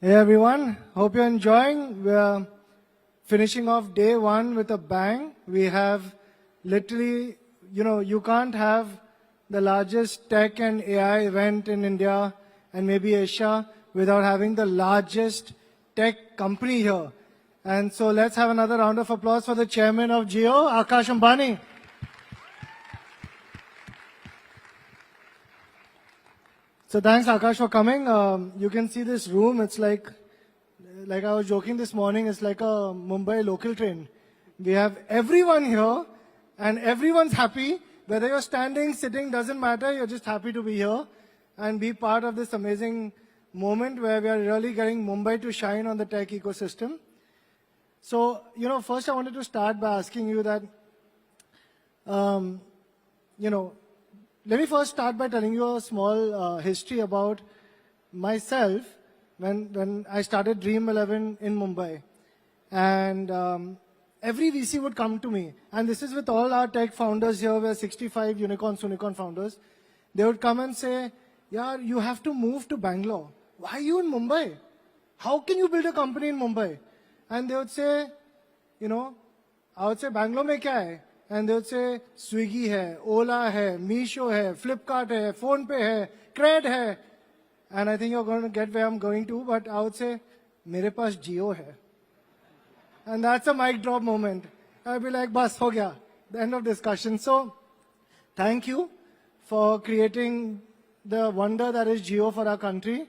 Hey everyone, hope you're enjoying. We're finishing off day one with a bang. We have literally, you can't have the largest tech and AI event in India and maybe Asia without having the largest tech company here. And so let's have another round of applause for the chairman of Jio, Akash Ambani. So thanks, Akash, for coming. You can see this room. It's like I was joking this morning, it's like a Mumbai local train. We have everyone here, and everyone's happy. Whether you're standing, sitting, doesn't matter. You're just happy to be here and be part of this amazing moment where we are really getting Mumbai to shine on the tech ecosystem. So, first I wanted to start by asking you that, let me first start by telling you a small history about myself when I started Dream 11 in Mumbai. And every VC would come to me. And this is with all our tech founders here. We're 65 unicorn founders. They would come and say, yeah, you have to move to Bangalore. Why are you in Mumbai? How can you build a company in Mumbai? And they would say, I would say, Bangalore mein kya hai? And they would say, Swiggy hai, Ola hai, Meesho hai, Flipkart hai, PhonePe hai, Cred hai. And I think you're going to get where I'm going to, but I would say, mere paas Jio hai. And that's a mic drop moment. I'll be like, bas, ho gaya. The end of discussion. So, thank you for creating the wonder that is Jio for our country.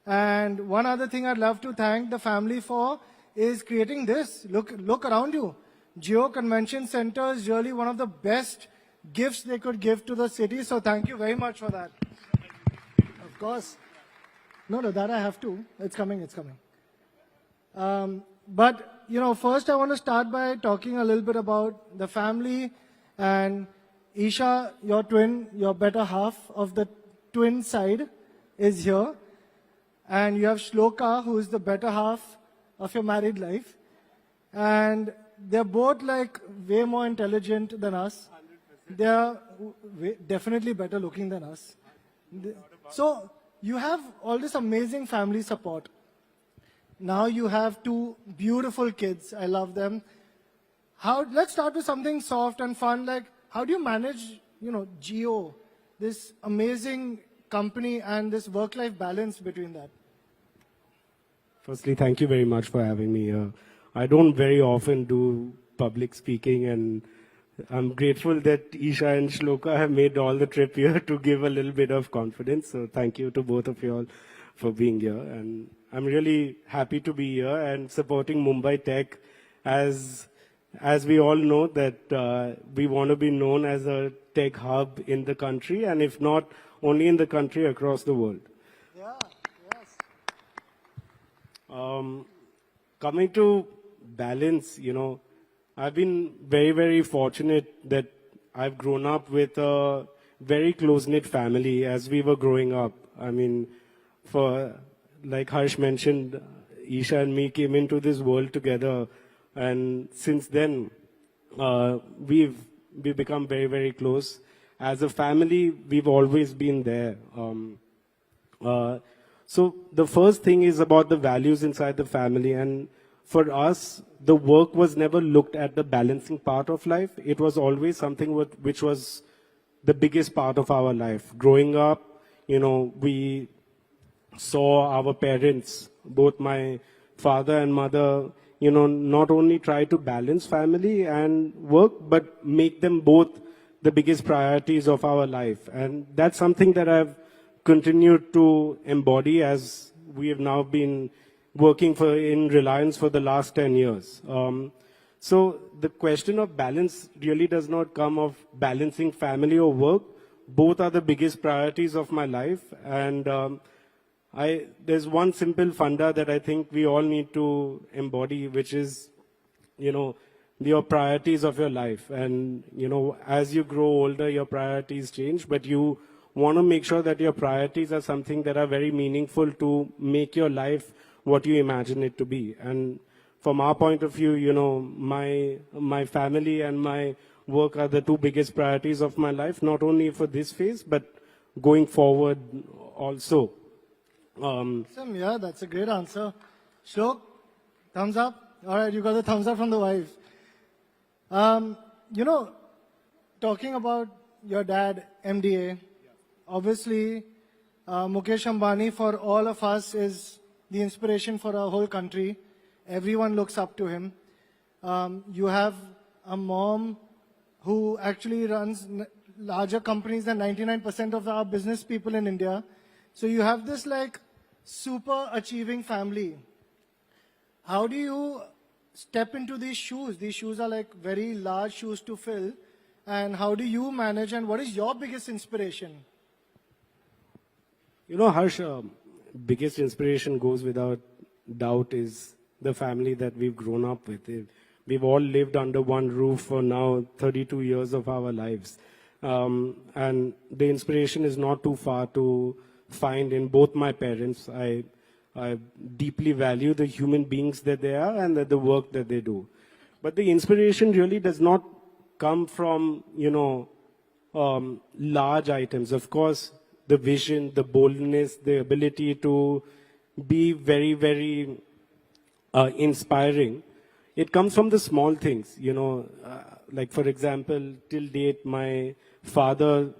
And one other thing I'd love to thank the family for is creating this. Look around you. Jio Convention Center is really one of the best gifts they could give to the city. So thank you very much for that. Of course. No, that I have to. It's coming. But, first I want to start by talking a little bit about the family. And Isha, your twin, your better half of the twin side is here. And you have Shloka, who is the better half of your married life. And they're both like way more intelligent than us. 100%. They're definitely better looking than us. So you have all this amazing family support. Now you have two beautiful kids. I love them. Let's start with something soft and fun. Like, how do you manage, Jio, this amazing company and this work-life balance between that? Firstly, thank you very much for having me here. I don't very often do public speaking, and I'm grateful that Isha and Shloka have made all the trip here to give a little bit of confidence. So thank you to both of you all for being here. And I'm really happy to be here and supporting Mumbai Tech. As we all know that we want to be known as a tech hub in the country, and if not only in the country, across the world. Yeah, yes. Coming to balance, I've been very, very fortunate that I've grown up with a very close-knit family as we were growing up. I mean, like Harsh mentioned, Isha and me came into this world together, and since then, we've become very, very close. As a family, we've always been there. So the first thing is about the values inside the family, and for us, the work was never looked at the balancing part of life. It was always something which was the biggest part of our life. Growing up, we saw our parents, both my father and mother, not only try to balance family and work, but make them both the biggest priorities of our life. And that's something that I've continued to embody as we have now been working in Reliance for the last 10 years. So the question of balance really does not come of balancing family or work. Both are the biggest priorities of my life. And there's one simple funda that I think we all need to embody, which is, your priorities of your life. And, as you grow older, your priorities change, but you want to make sure that your priorities are something that are very meaningful to make your life what you imagine it to be. And from our point of view, my family and my work are the two biggest priorities of my life, not only for this phase, but going forward also. Awesome, yeah, that's a great answer. Shlok, thumbs up. All right, you got the thumbs up from the wife. You know, talking about your dad, MDA, obviously, Mukesh Ambani for all of us is the inspiration for our whole country. Everyone looks up to him. You have a mom who actually runs larger companies than 99% of our business people in India. So you have this like super achieving family. How do you step into these shoes? These shoes are like very large shoes to fill. And how do you manage, and what is your biggest inspiration? You know, Harsh, biggest inspiration goes without doubt is the family that we've grown up with. We've all lived under one roof for now 32 years of our lives. And the inspiration is not too far to find in both my parents. I deeply value the human beings that they are and the work that they do. But the inspiration really does not come from, large items. Of course, the vision, the boldness, the ability to be very, very inspiring. It comes from the small things, like for example, till date, my father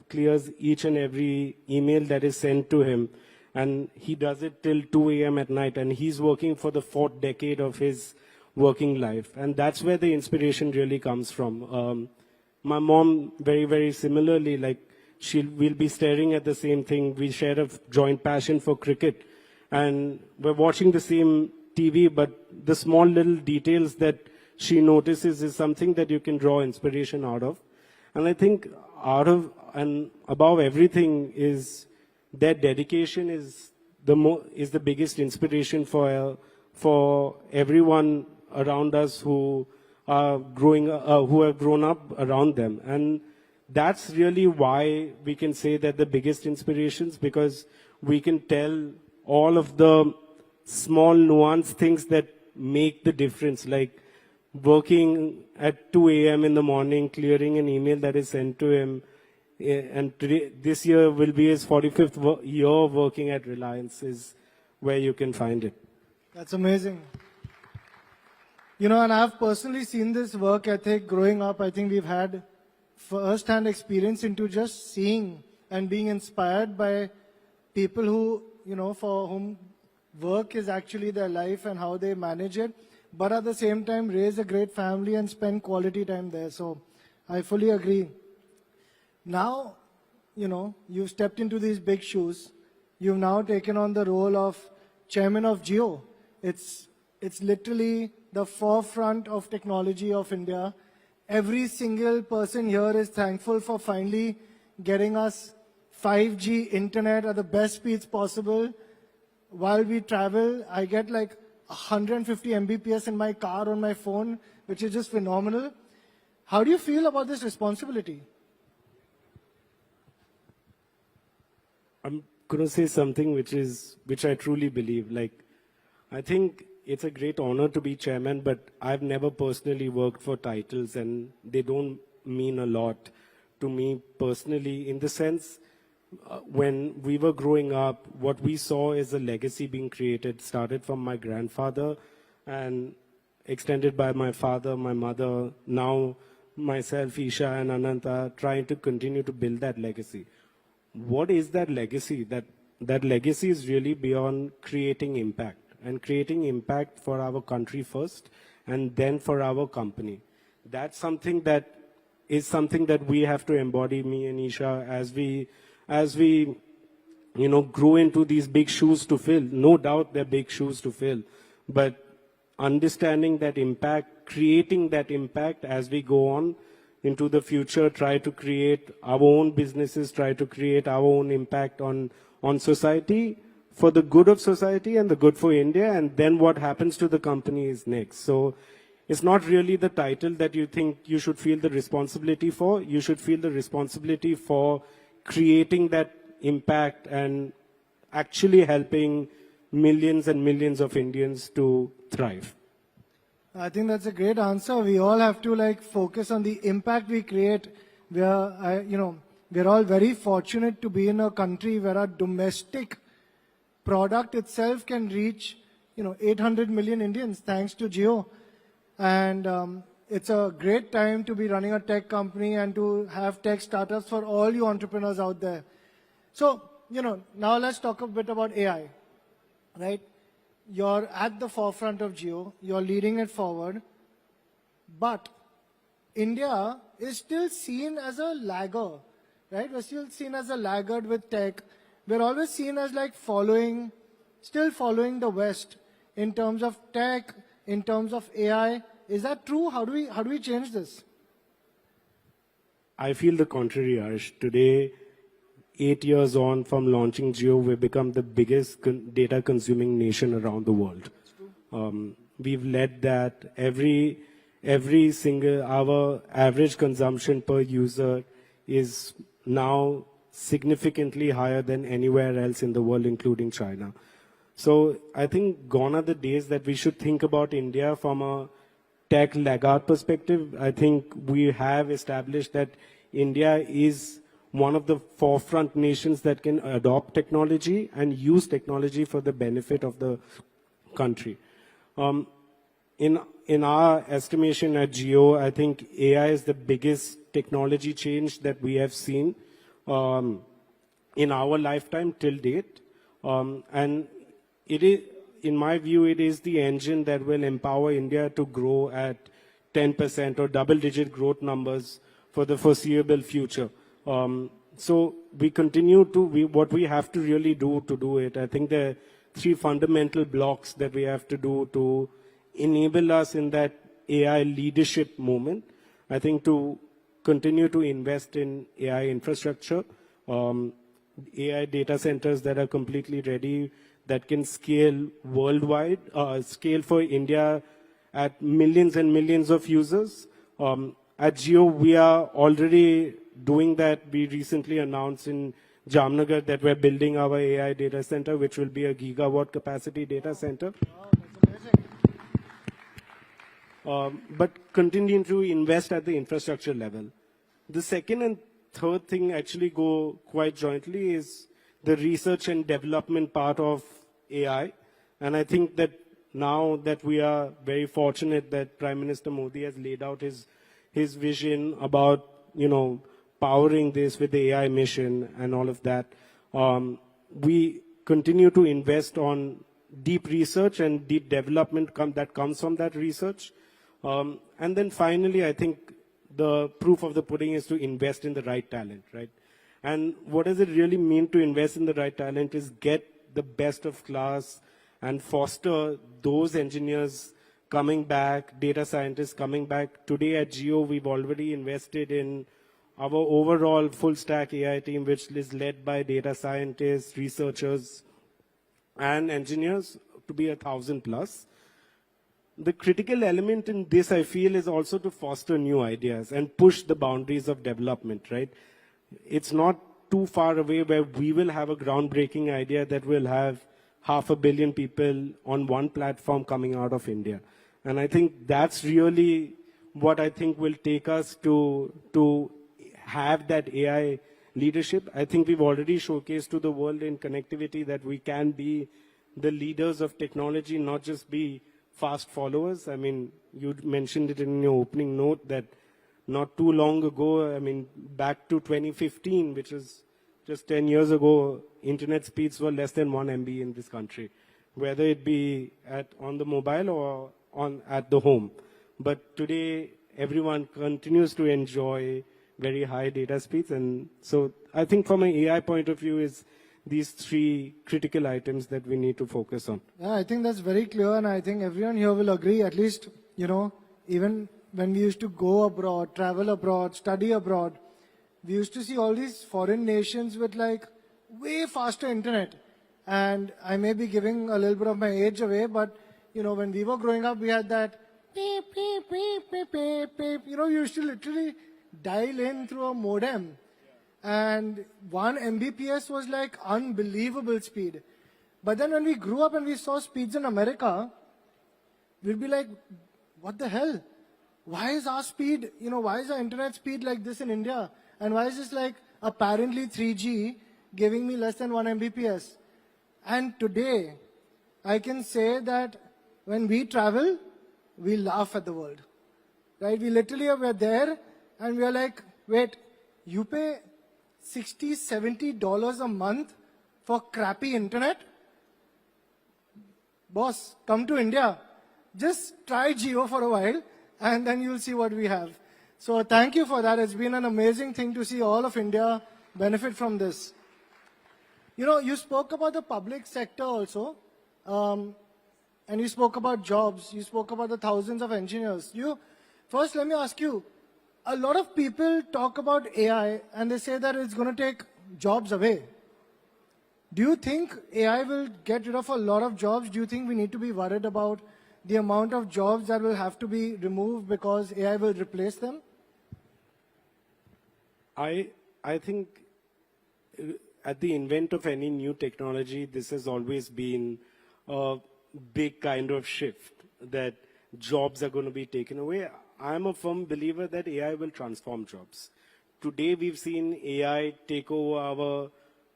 clears each and every email that is sent to him, and he does it till 2 a.m. at night, and he's working for the 4th decade of his working life. And that's where the inspiration really comes from. My mom, very, very similarly, like we'll be staring at the same thing. We share a joint passion for cricket, and we're watching the same TV, but the small little details that she notices is something that you can draw inspiration out of. And I think out of and above everything is their dedication is the biggest inspiration for everyone around us who are who have grown up around them. And that's really why we can say that the biggest inspirations, because we can tell all of the small nuanced things that make the difference, like working at 2 a.m. in the morning, clearing an email that is sent to him. And this year will be his 45th year working at Reliance, is where you can find it. That's amazing. And I've personally seen this work ethic growing up. I think we've had first-hand experience into just seeing and being inspired by people who, for whom work is actually their life and how they manage it, but at the same time raise a great family and spend quality time there. So I fully agree. Now, you've stepped into these big shoes. You've now taken on the role of chairman of Jio. It's literally the forefront of technology of India. Every single person here is thankful for finally getting us 5G internet at the best speeds possible. While we travel, I get like 150 Mbps in my car on my phone, which is just phenomenal. How do you feel about this responsibility? I'm going to say something which I truly believe. Like, I think it's a great honor to be chairman, but I've never personally worked for titles, and they don't mean a lot to me personally, in the sense, when we were growing up, what we saw is a legacy being created, started from my grandfather and extended by my father, my mother, now myself, Isha and Ananta, trying to continue to build that legacy. What is that legacy? That legacy is really beyond creating impact, and creating impact for our country first and then for our company. That's something that we have to embody, me and Isha, as we grow into these big shoes to fill. No doubt they're big shoes to fill, but understanding that impact, creating that impact as we go on into the future, try to create our own businesses, try to create our own impact on society, for the good of society and the good for India, and then what happens to the company is next. So it's not really the title that you think you should feel the responsibility for. You should feel the responsibility for creating that impact and actually helping millions and millions of Indians to thrive. I think that's a great answer. We all have to focus on the impact we create. We're all very fortunate to be in a country where our domestic product itself can reach, 800 million Indians thanks to Jio. And it's a great time to be running a tech company and to have tech startups for all you entrepreneurs out there. So, now let's talk a bit about AI, right? You're at the forefront of Jio, you're leading it forward, but India is still seen as a lagger, right? We're still seen as a laggard with tech. We're always seen as like still following the West in terms of tech, in terms of AI. Is that true? How do we change this? I feel the contrary, Harsh. Today, 8 years on from launching Jio, we've become the biggest data consuming nation around the world. We've led that. Every single, our average consumption per user is now significantly higher than anywhere else in the world, including China. So I think gone are the days that we should think about India from a tech laggard perspective. I think we have established that India is one of the forefront nations that can adopt technology and use technology for the benefit of the country. In our estimation at Jio, I think AI is the biggest technology change that we have seen in our lifetime till date. And it is, in my view, it is the engine that will empower India to grow at 10% or double-digit growth numbers for the foreseeable future. So we continue to, what we have to really do to do it, I think there are 3 fundamental blocks that we have to do to enable us in that AI leadership moment. I think to continue to invest in AI infrastructure, AI data centers that are completely ready, that can scale worldwide, scale for India at millions and millions of users. At Jio, we are already doing that. We recently announced in Jamnagar that we're building our AI data center, which will be a gigawatt capacity data center. Wow, that's amazing. But continuing to invest at the infrastructure level. The second and third thing actually go quite jointly is the research and development part of AI. And I think that now that we are very fortunate that Prime Minister Modi has laid out his vision about, powering this with the AI mission and all of that, we continue to invest on deep research and deep development that comes from that research. And then finally, I think the proof of the pudding is to invest in the right talent, right? And what does it really mean to invest in the right talent is get the best of class and foster those engineers coming back, data scientists coming back. Today at Jio, we've already invested in our overall full stack AI team, which is led by data scientists, researchers, and engineers to be 1,000 plus. The critical element in this, I feel, is also to foster new ideas and push the boundaries of development, right? It's not too far away where we will have a groundbreaking idea that will have 500 million people on one platform coming out of India. And I think that's really what I think will take us to have that AI leadership. I think we've already showcased to the world in connectivity that we can be the leaders of technology, not just be fast followers. I mean, you mentioned it in your opening note that not too long ago, I mean, back to 2015, which is just 10 years ago, internet speeds were less than 1 MB in this country, whether it be on the mobile or at the home. But today, everyone continues to enjoy very high data speeds. And so I think from an AI point of view is these 3 critical items that we need to focus on. Yeah, I think that's very clear, and I think everyone here will agree, at least, even when we used to go abroad, travel abroad, study abroad, we used to see all these foreign nations with like way faster internet. And I may be giving a little bit of my age away, but when we were growing up, we had that beep, beep, beep, beep, beep, beep. You used to literally dial in through a modem. And 1 Mbps was like unbelievable speed. But then when we grew up and we saw speeds in America, we'd be like, what the hell? Why is our speed, why is our internet speed like this in India? And why is this like apparently 3G giving me less than 1 Mbps? And today, I can say that when we travel, we laugh at the world. Right? We literally were there and we are like, wait, you pay $60, $70 a month for crappy internet? Boss, come to India. Just try Jio for a while and then you'll see what we have. So thank you for that. It's been an amazing thing to see all of India benefit from this. You know, you spoke about the public sector also, and you spoke about jobs. You spoke about the thousands of engineers. First, let me ask you, a lot of people talk about AI and they say that it's going to take jobs away. Do you think AI will get rid of a lot of jobs? Do you think we need to be worried about the amount of jobs that will have to be removed because AI will replace them? I think at the invent of any new technology, this has always been a big kind of shift that jobs are going to be taken away. I'm a firm believer that AI will transform jobs. Today we've seen AI take over our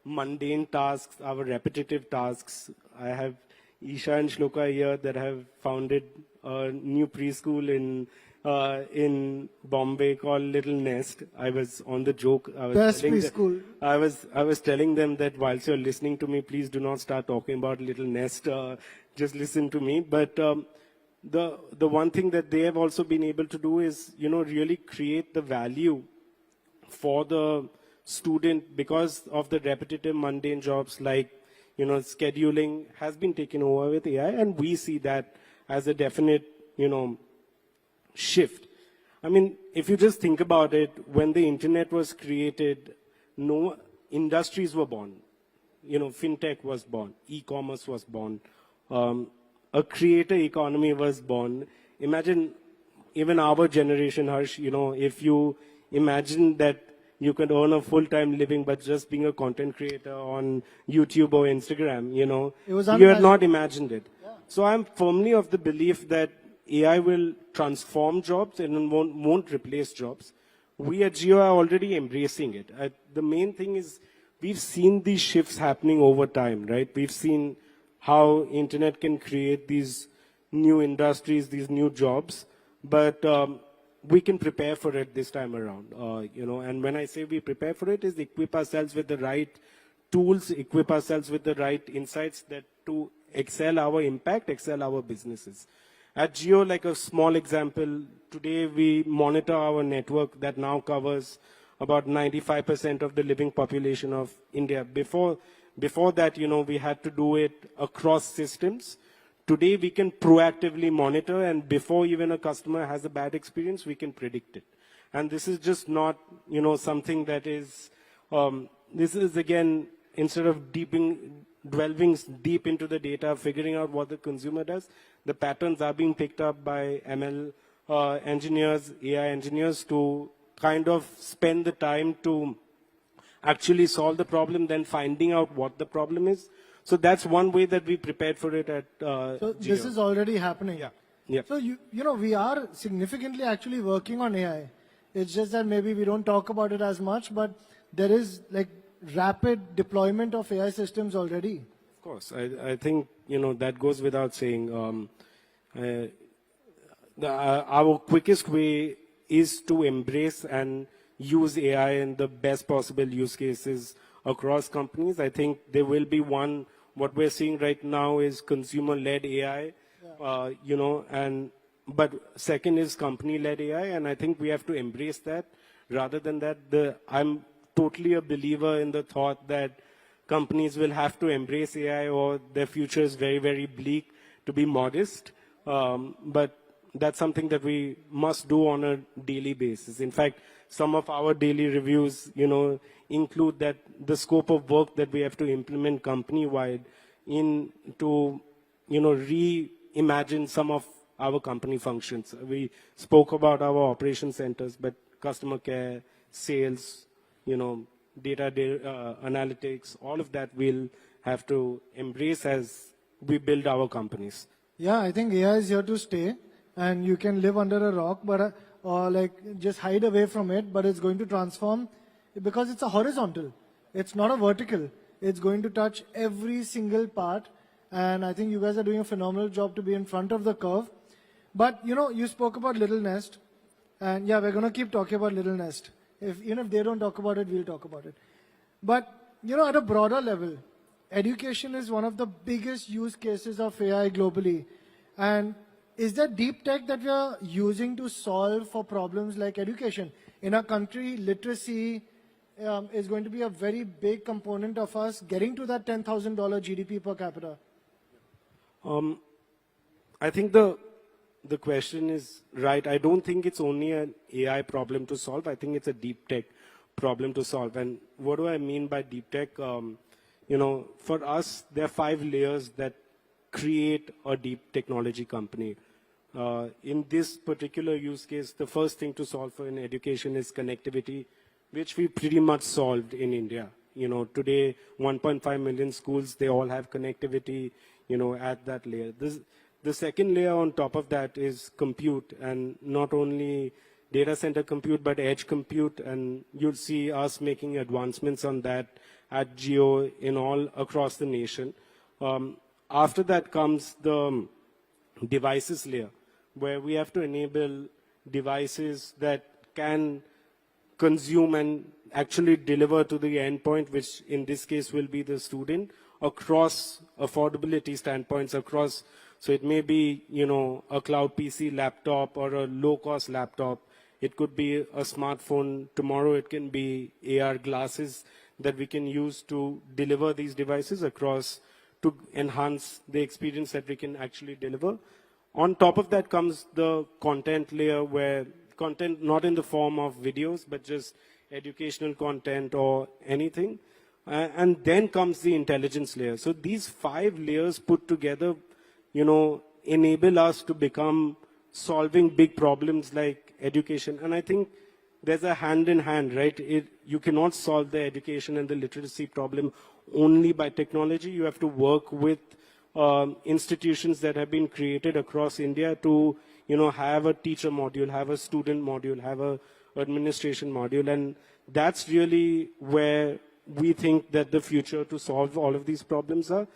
mundane tasks, our repetitive tasks. I have Isha and Shloka here that have founded a new preschool in Bombay called Little Nest. I was on the joke. Best preschool. I was telling them that whilst you're listening to me, please do not start talking about Little Nest. Just listen to me. But the one thing that they have also been able to do is, really create the value for the student because of the repetitive mundane jobs like, scheduling has been taken over with AI, and we see that as a definite, shift. I mean, if you just think about it, when the internet was created, no industries were born. Fintech was born, e-commerce was born, a creator economy was born. Imagine even our generation, Harsh, if you imagine that you could earn a full-time living but just being a content creator on YouTube or Instagram, you had not imagined it. Yeah. So I'm firmly of the belief that AI will transform jobs and won't replace jobs. We at Jio are already embracing it. The main thing is we've seen these shifts happening over time, right? We've seen how internet can create these new industries, these new jobs, but we can prepare for it this time around, and when I say we prepare for it is equip ourselves with the right tools, equip ourselves with the right insights that to excel our impact, excel our businesses. At Jio, like a small example, today we monitor our network that now covers about 95% of the living population of India. Before that, we had to do it across systems. Today, we can proactively monitor, and before even a customer has a bad experience, we can predict it. And this is just not, something that is, this is, again, instead of delving deep into the data, figuring out what the consumer does, the patterns are being picked up by ML engineers, AI engineers to kind of spend the time to actually solve the problem, then finding out what the problem is. So that's one way that we prepared for it at So Jio. this is already happening. Yeah. Yeah. So we are significantly actually working on AI. It's just that maybe we don't talk about it as much, but there is like rapid deployment of AI systems already. Of course, I think that goes without saying. Our quickest way is to embrace and use AI in the best possible use cases across companies. I think there will be one. What we're seeing right now is consumer-led AI, but second is company-led AI, and I think we have to embrace that. Rather than that, I'm totally a believer in the thought that companies will have to embrace AI or their future is very, very bleak, to be modest. But that's something that we must do on a daily basis. In fact, some of our daily reviews, include that the scope of work that we have to implement company-wide to, reimagine some of our company functions. We spoke about our operation centers, but customer care, sales, data analytics, all of that we'll have to embrace as we build our companies. Yeah, I think AI is here to stay, and you can live under a rock, but or like just hide away from it, but it's going to transform because it's a horizontal. It's not a vertical. It's going to touch every single part. And I think you guys are doing a phenomenal job to be in front of the curve. But, you spoke about Little Nest. And yeah, we're going to keep talking about Little Nest. Even if they don't talk about it, we'll talk about it. But, at a broader level, education is one of the biggest use cases of AI globally. And is there deep tech that we are using to solve for problems like education? In our country, literacy is going to be a very big component of us getting to that $10,000 GDP per capita. I think the question is right. I don't think it's only an AI problem to solve. I think it's a deep tech problem to solve. And what do I mean by deep tech? For us, there are 5 layers that create a deep technology company. In this particular use case, the first thing to solve for in education is connectivity, which we pretty much solved in India. Today, 1.5 million schools, they all have connectivity, at that layer. The second layer on top of that is compute, and not only data center compute, but edge compute, and you'll see us making advancements on that at Geo in all across the nation. After that comes the devices layer, where we have to enable devices that can consume and actually deliver to the endpoint, which in this case will be the student, across affordability standpoints, across, so it may be, a cloud PC laptop or a low-cost laptop. It could be a smartphone. Tomorrow it can be AR glasses that we can use to deliver these devices across to enhance the experience that we can actually deliver. On top of that comes the content layer, where content not in the form of videos, but just educational content or anything. And then comes the intelligence layer. So these 5 layers put together, enable us to become solving big problems like education. And I think there's a hand in hand, right? You cannot solve the education and the literacy problem only by technology. You have to work with institutions that have been created across India to, have a teacher module, have a student module, have a administration module. And that's really where we think that the future to solve all of these problems are.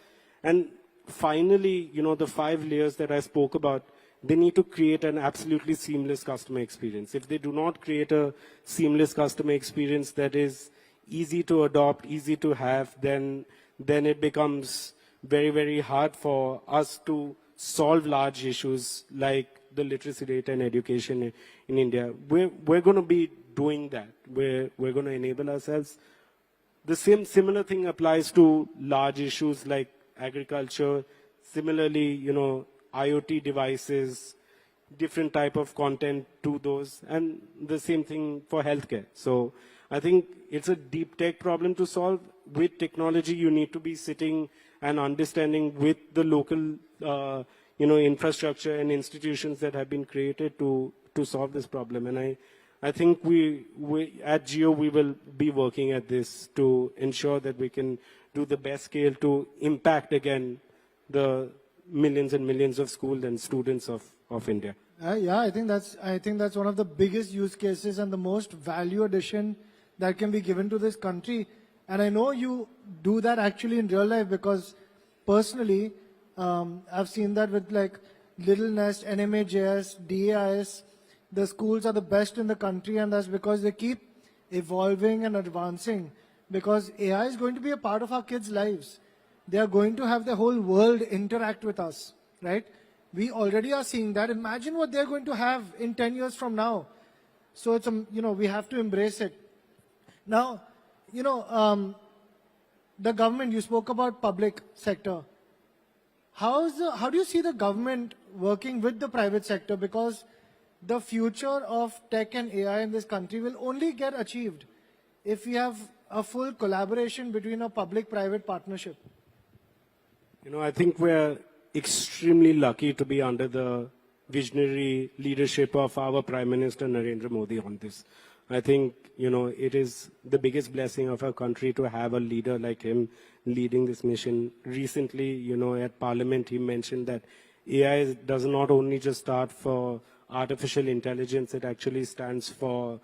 And finally, the 5 layers that I spoke about, they need to create an absolutely seamless customer experience. If they do not create a seamless customer experience that is easy to adopt, easy to have, then it becomes very, very hard for us to solve large issues like the literacy rate and education in India. We're going to be doing that. We're going to enable ourselves. The similar thing applies to large issues like agriculture. Similarly, IoT devices, different type of content to those, and the same thing for healthcare. So I think it's a deep tech problem to solve. With technology, you need to be sitting and understanding with the local, infrastructure and institutions that have been created to solve this problem. And I think we at Geo, we will be working at this to ensure that we can do the best scale to impact, again, the millions and millions of schools and students of India. Yeah, I think that's one of the biggest use cases and the most value addition that can be given to this country. And I know you do that actually in real life, because personally, I've seen that with like Little Nest, NMAJS, DAIS. The schools are the best in the country, and that's because they keep evolving and advancing. Because AI is going to be a part of our kids' lives. They are going to have the whole world interact with us, right? We already are seeing that. Imagine what they're going to have in 10 years from now. So it's, we have to embrace it. Now, the government, you spoke about public sector. How do you see the government working with the private sector? Because the future of tech and AI in this country will only get achieved if we have a full collaboration between a public-private partnership. I think we're extremely lucky to be under the visionary leadership of our Prime Minister Narendra Modi on this. I think, it is the biggest blessing of our country to have a leader like him leading this mission. Recently, at Parliament, he mentioned that AI does not only just start for artificial intelligence, it actually stands for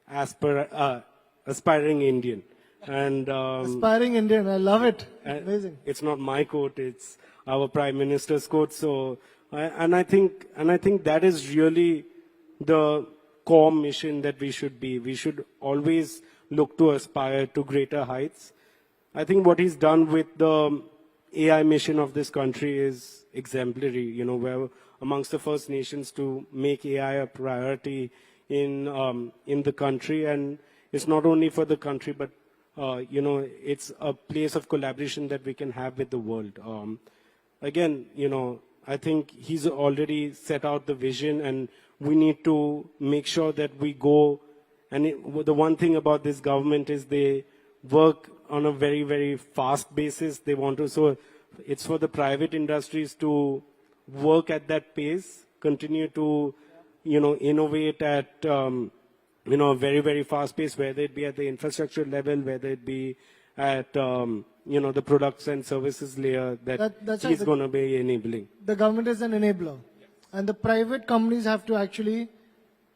aspiring Indian. And Aspiring Indian, I love it. and Amazing. it's not my quote; it's our Prime Minister's quote. So, I think that is really the core mission that we should be. We should always look to aspire to greater heights. I think what he's done with the AI mission of this country is exemplary. You know, we're amongst the first nations to make AI a priority in the country, and it's not only for the country, but you know, it's a place of collaboration that we can have with the world. Again, you know, I think he's already set out the vision, and we need to make sure that we go. And the one thing about this government is they work on a very, very fast basis. They want to, so it's for the private industries to work at that pace, continue to, you know, innovate at, you know, a very, very fast pace, whether it be at the infrastructure level, whether it be at, you know, the products and services layer that's he's going to be enabling. The government is an enabler. And the private companies have to actually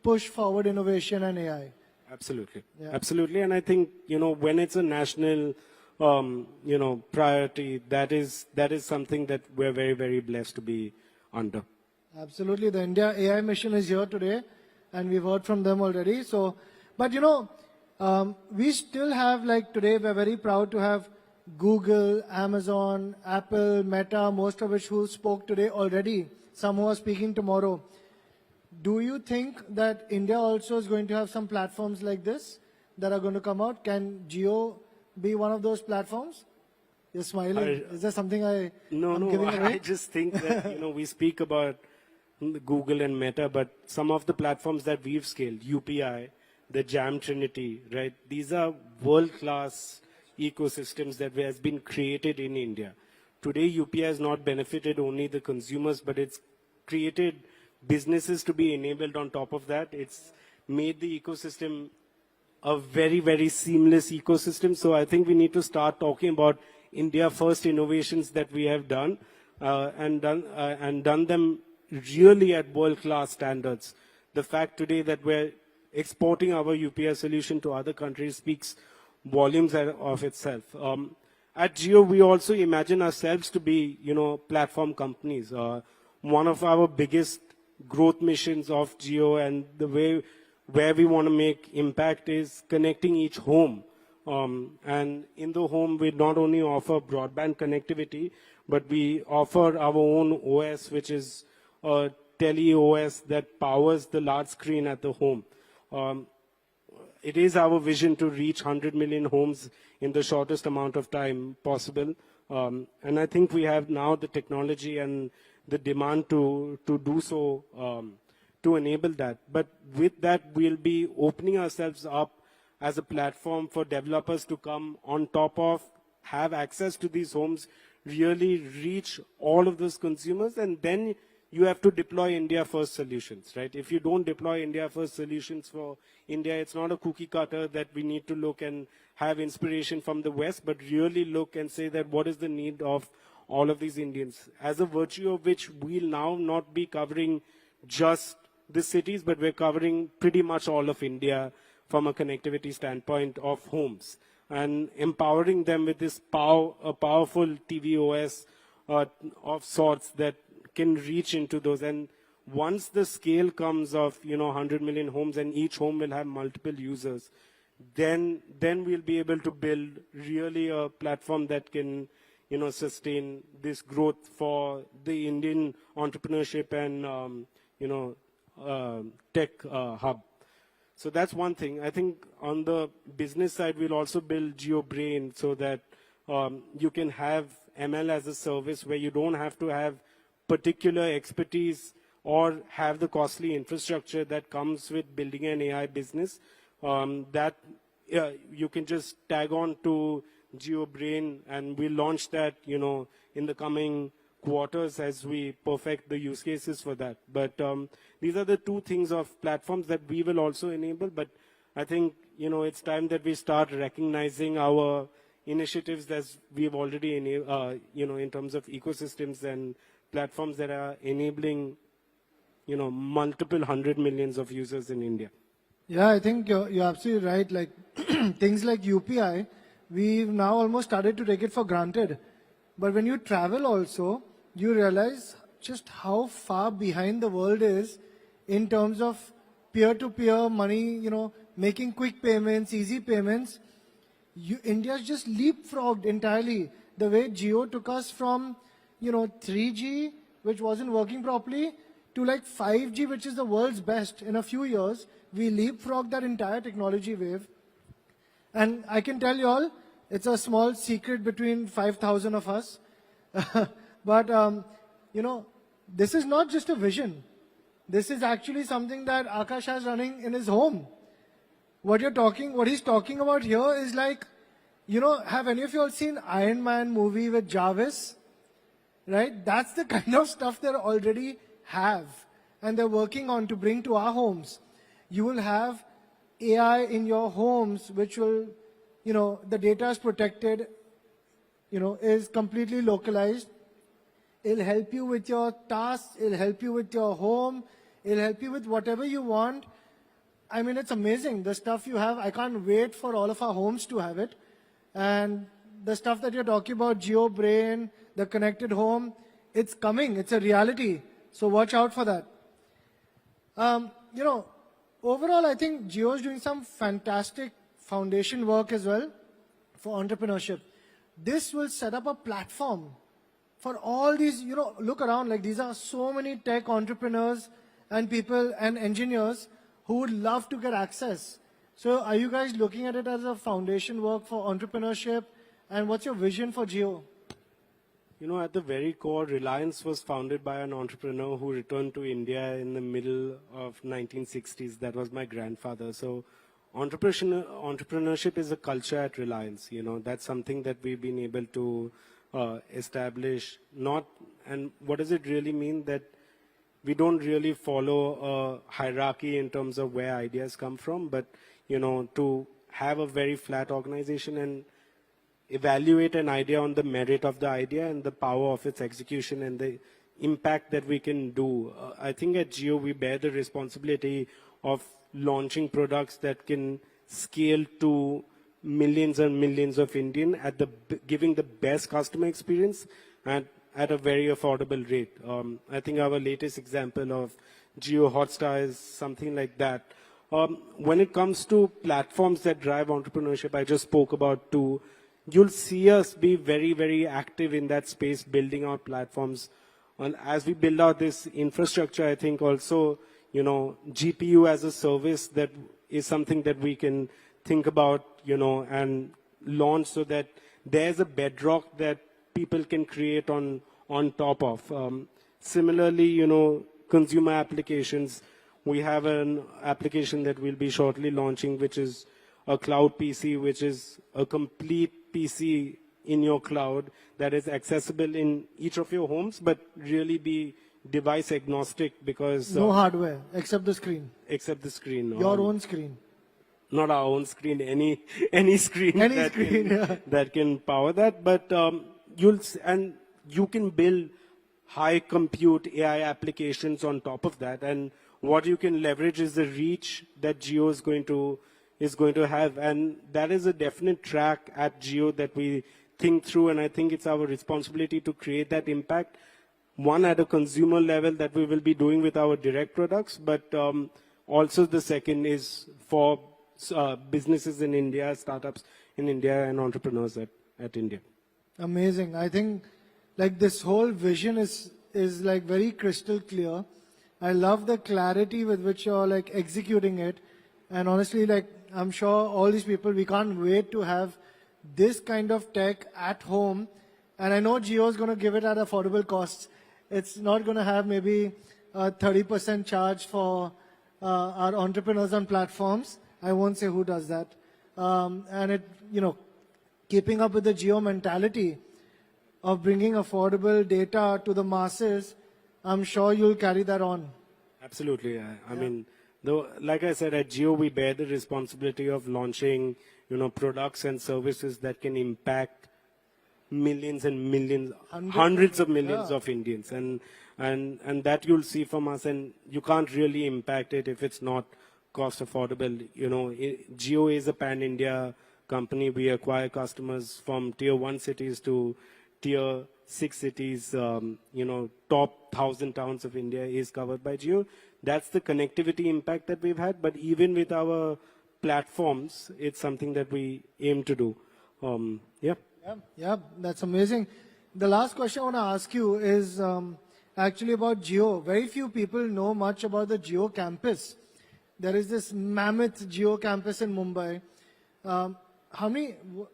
push forward innovation and AI. Absolutely. Yeah. Absolutely. And I think, you know, when it's a national, you know, priority, that is something that we're very, very blessed to be under. Absolutely. The India AI mission is here today, and we've heard from them already. So, but you know, we still have, like today, we're very proud to have Google, Amazon, Apple, Meta, most of which who spoke today already, some who are speaking tomorrow. Do you think that India also is going to have some platforms like this that are going to come out? Can Jio be one of those platforms? You're smiling. Is there something I'm giving away? I just think that, you know, we speak about Google and Meta, but some of the platforms that we've scaled, UPI, the Jam Trinity, right? These are world-class ecosystems that has been created in India. Today, UPI has not benefited only the consumers, but it's created businesses to be enabled on top of that. It's made the ecosystem a very, very seamless ecosystem. So I think we need to start talking about India first innovations that we have done and done them really at world-class standards. The fact today that we're exporting our UPI solution to other countries speaks volumes of itself. At Jio, we also imagine ourselves to be, you know, platform companies. One of our biggest growth missions of Jio and the way where we want to make impact is connecting each home. And in the home, we not only offer broadband connectivity, but we offer our own OS, which is a tele OS that powers the large screen at the home. It is our vision to reach 100 million homes in the shortest amount of time possible. And I think we have now the technology and the demand to do so, to enable that. But with that, we'll be opening ourselves up as a platform for developers to come on top of, have access to these homes, really reach all of those consumers, and then you have to deploy India first solutions, right? If you don't deploy India first solutions for India, it's not a cookie cutter that we need to look and have inspiration from the West, but really look and say that what is the need of all of these Indians, as a virtue of which we'll now not be covering just the cities, but we're covering pretty much all of India from a connectivity standpoint of homes, and empowering them with this a powerful TV OS of sorts that can reach into those. And once the scale comes of, you know, 100 million homes and each home will have multiple users, then we'll be able to build really a platform that can, you know, sustain this growth for the Indian entrepreneurship and, you know, tech hub. So that's one thing. I think on the business side, we'll also build GeoBrain so that you can have ML as a service where you don't have to have particular expertise or have the costly infrastructure that comes with building an AI business. That you can just tag on to GeoBrain, and we'll launch that, you know, in the coming quarters as we perfect the use cases for that. But these are the two things of platforms that we will also enable. But I think, you know, it's time that we start recognizing our initiatives as we've already, you know, in terms of ecosystems and platforms that are enabling, you know, multiple 100 millions of users in India. Yeah, I think you're absolutely right. Like things like UPI, we've now almost started to take it for granted. But when you travel also, you realize just how far behind the world is in terms of peer-to-peer money, making quick payments, easy payments. India's just leapfrogged entirely. The way Jio took us from, 3G, which wasn't working properly, to like 5G, which is the world's best. In a few years, we leapfrogged that entire technology wave. And I can tell you all, it's a small secret between 5,000 of us. But, this is not just a vision. This is actually something that Akash has running in his home. What he's talking about here is like, have any of you all seen Iron Man movie with Jarvis? Right? That's the kind of stuff they already have. And they're working on to bring to our homes. You will have AI in your homes, which will, the data is protected, is completely localized. It'll help you with your tasks. It'll help you with your home. It'll help you with whatever you want. I mean, it's amazing. The stuff you have, I can't wait for all of our homes to have it. And the stuff that you're talking about, Geo Brain, the connected home, it's coming. It's a reality. So watch out for that. Overall, I think Geo is doing some fantastic foundation work as well for entrepreneurship. This will set up a platform for all these, look around, like these are so many tech entrepreneurs and people and engineers who would love to get access. So are you guys looking at it as a foundation work for entrepreneurship? And what's your vision for Jio? At the very core, Reliance was founded by an entrepreneur who returned to India in the middle of 1960s. That was my grandfather. So entrepreneurship is a culture at Reliance. That's something that we've been able to establish. And what does it really mean? That we don't really follow a hierarchy in terms of where ideas come from, but, to have a very flat organization and evaluate an idea on the merit of the idea and the power of its execution and the impact that we can do. I think at Jio, we bear the responsibility of launching products that can scale to millions and millions of Indians giving the best customer experience and at a very affordable rate. I think our latest example of Jio Hotstar is something like that. When it comes to platforms that drive entrepreneurship, I just spoke about two. You'll see us be very, very active in that space, building out platforms. And as we build out this infrastructure, I think also, GPU as a service that is something that we can think about, and launch so that there's a bedrock that people can create on top of. Similarly, consumer applications. We have an application that we'll be shortly launching, which is a cloud PC, which is a complete PC in your cloud that is accessible in each of your homes, but really be device agnostic because... No hardware, except the screen. Except the screen. Your own screen. Not our own screen, any screen, that can power that. But you can build high compute AI applications on top of that. And what you can leverage is the reach that Jio is going to have. And that is a definite track at Jio that we think through. And I think it's our responsibility to create that impact. One, at a consumer level that we will be doing with our direct products, but also the second is for businesses in India, startups in India, and entrepreneurs at India. Amazing. I think like this whole vision is like very crystal clear. I love the clarity with which you're like executing it. And honestly, like I'm sure all these people, we can't wait to have this kind of tech at home. And I know Jio is going to give it at affordable costs. It's not going to have maybe a 30% charge for our entrepreneurs on platforms. I won't say who does that. And it, keeping up with the Jio mentality of bringing affordable data to the masses, I'm sure you'll carry that on. Absolutely. I mean, though, like I said, at Jio, we bear the responsibility of launching, products and services that can impact millions and millions, hundreds of millions of Indians. And that you'll see from us. And you can't really impact it if it's not cost affordable. Jio is a pan-India company. We acquire customers from tier 1 cities to tier 6 cities. Top 1,000 towns of India is covered by Jio. That's the connectivity impact that we've had. But even with our platforms, it's something that we aim to do. Yeah, that's amazing. The last question I want to ask you is actually about Jio. Very few people know much about the Jio campus. There is this mammoth Jio campus in Mumbai.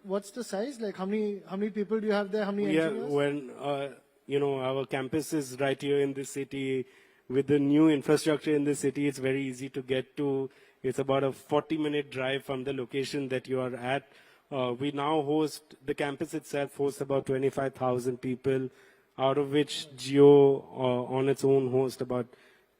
What's the size? Like how many people do you have there? How many engineers? Our campus is right here in the city. With the new infrastructure in the city, it's very easy to get to. It's about a 40-minute drive from the location that you are at. We now the campus itself hosts about 25,000 people, out of which Jio on its own hosts about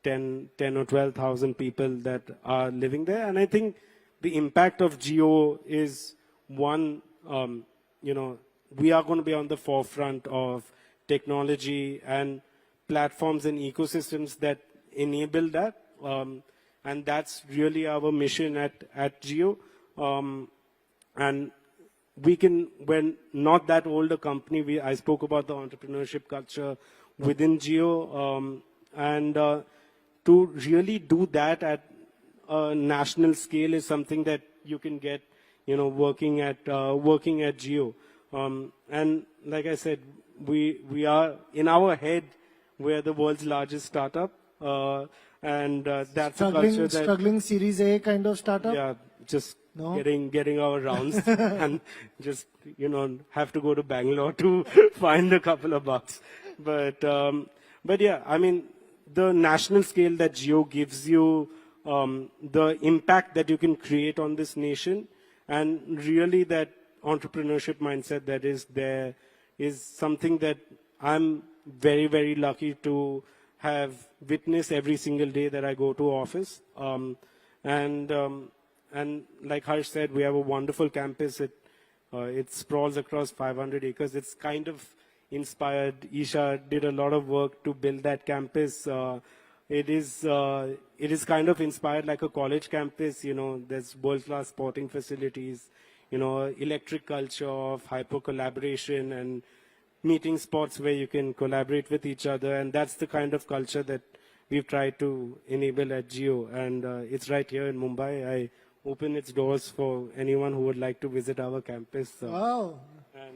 10 or 12,000 people that are living there. And I think the impact of Jio is one, we are going to be on the forefront of technology and platforms and ecosystems that enable that. And that's really our mission at Jio. And we're not that old a company. I spoke about the entrepreneurship culture within Jio. To really do that at a national scale is something that you can get, working at Jio. And like I said, we are in our head, we're the world's largest startup. That's a culture that struggling Series A kind of startup. Yeah, just getting our rounds and just have to go to Bangalore to find a couple of bucks. But yeah, I mean, the national scale that Jio gives you, the impact that you can create on this nation, and really that entrepreneurship mindset that is there is something that I'm very, very lucky to have witnessed every single day that I go to office. And like Harsh said, we have a wonderful campus. It sprawls across 500 acres. It's kind of inspired. Isha did a lot of work to build that campus. It is kind of inspired like a college campus. There's world-class sporting facilities, electric culture of hyper collaboration and meeting spots where you can collaborate with each other. And that's the kind of culture that we've tried to enable at Jio. And it's right here in Mumbai. I open its doors for anyone who would like to visit our campus. Wow.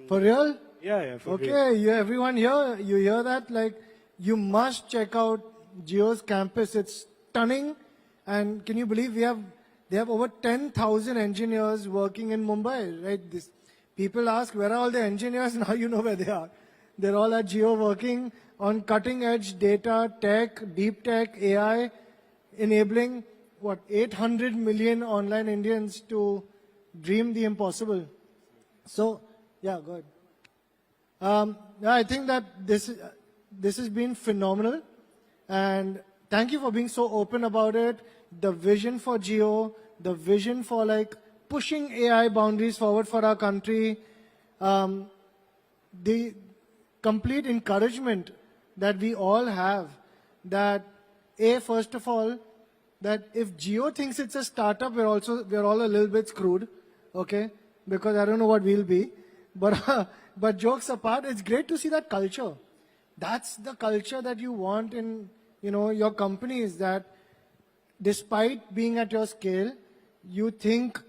For real? Yeah, for real. Okay, everyone here, you hear that? Like, you must check out Jio's campus. It's stunning. And can you believe they have over 10,000 engineers working in Mumbai, right? People ask, where are all the engineers? Now you know where they are. They're all at Jio working on cutting edge data, tech, deep tech, AI, enabling 800 million online Indians to dream the impossible. So, yeah, go ahead. I think that this has been phenomenal. And thank you for being so open about it. The vision for Jio, the vision for pushing AI boundaries forward for our country, the complete encouragement that we all have that, first of all, that if Jio thinks it's a startup, we're all a little bit screwed, okay? Because I don't know what we'll be. But jokes apart, it's great to see that culture. That's the culture that you want in, your companies, that despite being at your scale, you think,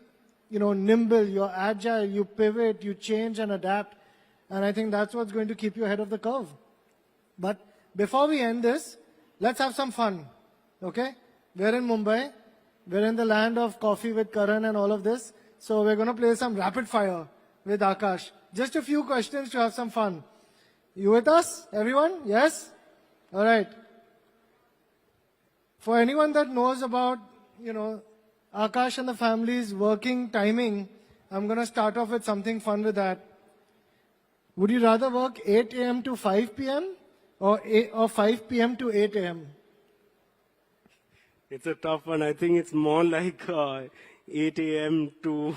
nimble, you're agile, you pivot, you change and adapt. And I think that's what's going to keep you ahead of the curve. But before we end this, let's have some fun, okay? We're in Mumbai. We're in the land of coffee with Karan and all of this. So we're going to play some rapid fire with Akash. Just a few questions to have some fun. You with us, everyone? Yes? All right. For anyone that knows about, Akash and the family's working timing, I'm going to start off with something fun with that. Would you rather work 8 a.m. to 5 p.m. or 5 p.m. to 8 a.m.? It's a tough one. I think it's more like 8 a.m. to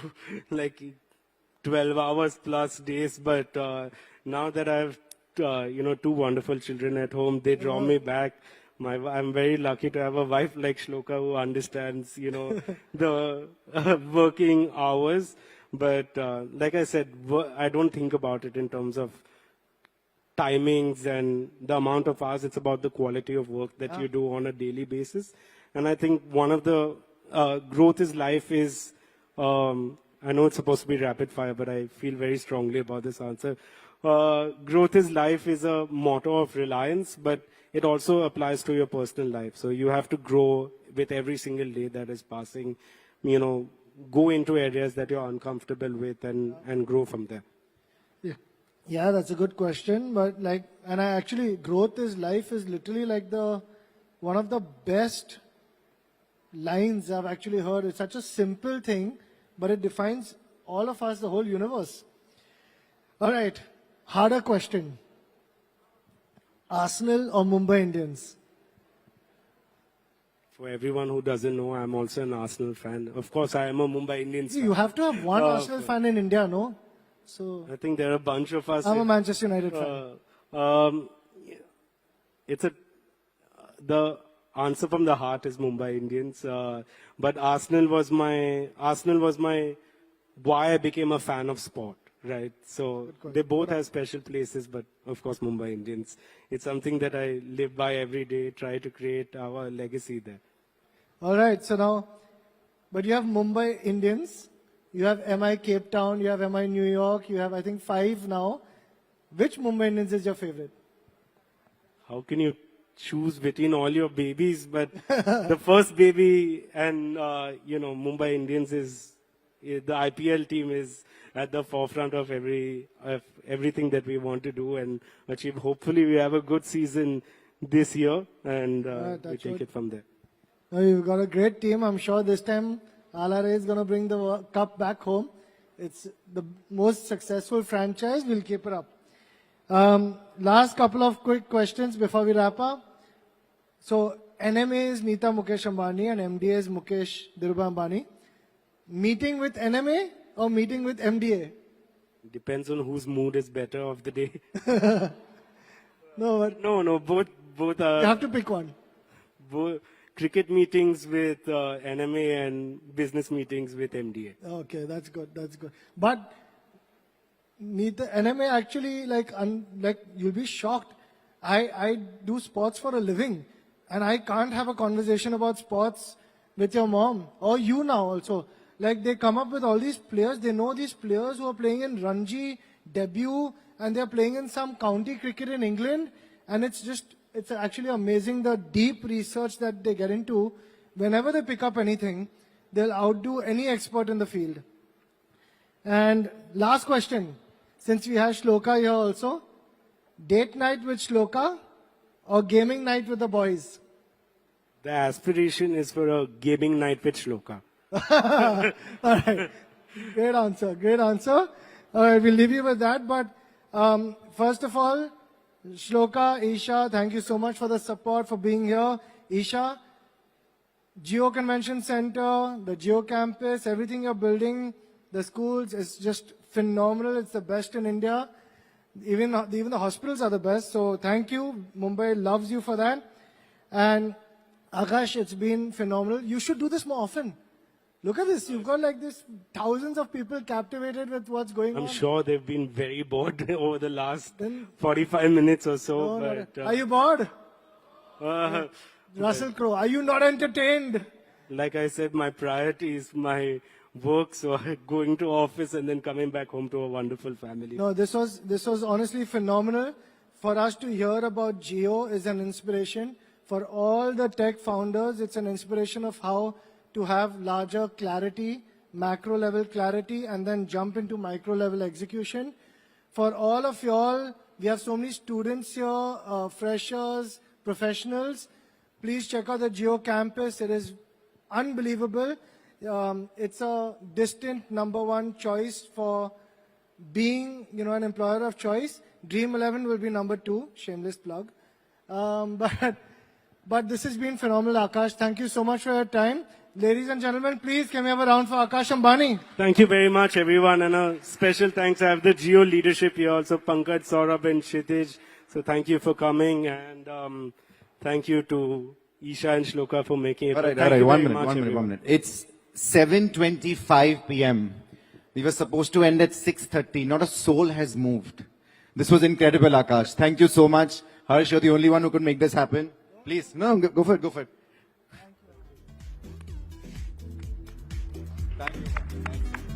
12 hours plus days. But now that I have, two wonderful children at home, they draw me back. I'm very lucky to have a wife like Shloka who understands, the working hours. But like I said, I don't think about it in terms of timings and the amount of hours. It's about the quality of work that you do on a daily basis. And I think one of the growth is life is, I know it's supposed to be rapid fire, but I feel very strongly about this answer. Growth is life is a motto of Reliance, but it also applies to your personal life. So you have to grow with every single day that is passing, you know, go into areas that you're uncomfortable with and grow from there. Yeah. Yeah, that's a good question. But like, and I actually, growth is life is literally like one of the best lines I've actually heard. It's such a simple thing, but it defines all of us, the whole universe. All right, harder question. Arsenal or Mumbai Indians? For everyone who doesn't know, I'm also an Arsenal fan. Of course, I am a Mumbai Indians fan. You have to have one Arsenal fan in India, no? So I think there are a bunch of us. I'm a Manchester United fan. It's the answer from the heart is Mumbai Indians. But Arsenal was my why I became a fan of sport, right? So they both have special places, but of course Mumbai Indians. It's something that I live by every day, try to create our legacy there. All right, so now, but you have Mumbai Indians, you have MI Cape Town, you have MI New York, you have I think 5 now. Which Mumbai Indians is your favorite? How can you choose between all your babies? But the first baby and, Mumbai Indians is, the IPL team is at the forefront of everything that we want to do and achieve. Hopefully we have a good season this year and we take it from there. You've got a great team. I'm sure this time LRA is going to bring the cup back home. It's the most successful franchise. We'll keep it up. Last couple of quick questions before we wrap up. So NMA is Nita Mukesh Ambani and MDA is Mukesh Dhirubhai Ambani. Meeting with NMA or meeting with MDA? Depends on whose mood is better of the day. No, but No, both are. you have to pick one. Both cricket meetings with NMA and business meetings with MDA. Okay, that's good. That's good. But Nita, NMA actually, like you'll be shocked. I do sports for a living, and I can't have a conversation about sports with your mom or you now also. Like they come up with all these players. They know these players who are playing in Ranji debut, and they're playing in some county cricket in England, and it's actually amazing the deep research that they get into. Whenever they pick up anything, they'll outdo any expert in the field. And last question, since we have Shloka here also, date night with Shloka or gaming night with the boys? The aspiration is for a gaming night with Shloka. All right, great answer, great answer. All right, we'll leave you with that. But first of all, Shloka, Isha, thank you so much for the support, for being here. Isha, Geo Convention Center, the Geo Campus, everything you're building, the schools, is just phenomenal. It's the best in India. Even the hospitals are the best. So thank you. Mumbai loves you for that. And Akash, it's been phenomenal. You should do this more often. Look at this. You've got like this thousands of people captivated with what's going on. I'm sure they've been very bored over the last 45 minutes or so. But, are you bored? Russell Crowe, are you not entertained? Like I said, my priority is my work, so going to office and then coming back home to a wonderful family. No, this was honestly phenomenal. For us to hear about Geo is an inspiration. For all the tech founders, it's an inspiration of how to have larger clarity, macro level clarity, and then jump into micro level execution. For all of y'all, we have so many students here, freshers, professionals. Please check out the Geo Campus. It is unbelievable. It's a distant #1 choice for being, an employer of choice. Dream 11 will be #2. Shameless plug. But this has been phenomenal, Akash. Thank you so much for your time. Ladies and gentlemen, please can we have a round for Akash Ambani? Thank you very much, everyone. And a special thanks. I have the Geo leadership here also, Pankaj, Saurabh, and Kshitij. So thank you for coming. And thank you to Isha and Shloka for making it. All right, one minute. It's 7:25 p.m. We were supposed to end at 6:30. Not a soul has moved. This was incredible, Akash. Thank you so much. Harsh, you're the only one who could make this happen. Please, no, go for it, go for it. Thank you.